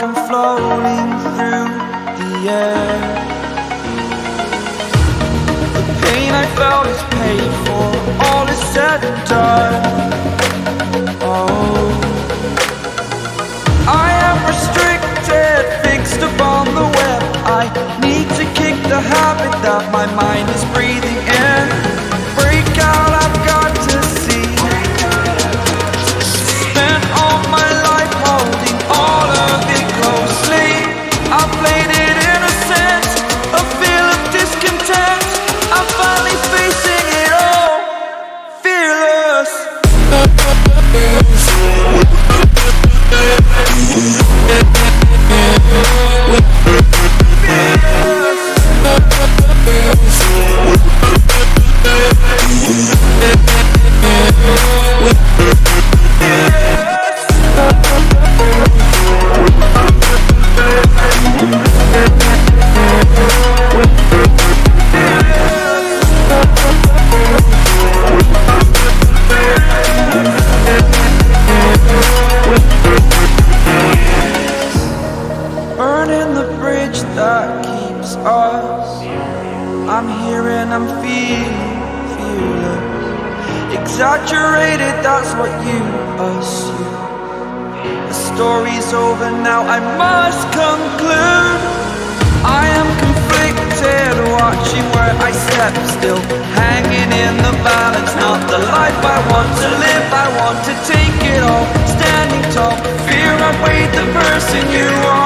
like I'm floating through the air. The pain I felt is paid for, all is said and done. Oh, I am restricted, fixed upon the web. I need to kick the habit that my mind is breathing in. Break out, I've got to see. Spent all my life holding all of it closely. I played it innocent, a feel of discontent. I'm finally facing it all, fearless. Burning the bridge that keeps us. I'm here and I'm feeling fearless. Exaggerated, that's what you assume. The story's over now, I must conclude. I am conflicted, watching where I step still, hanging in the balance. Not the life I want to live, I want to take it all. Standing tall, fear I weighed the person you are.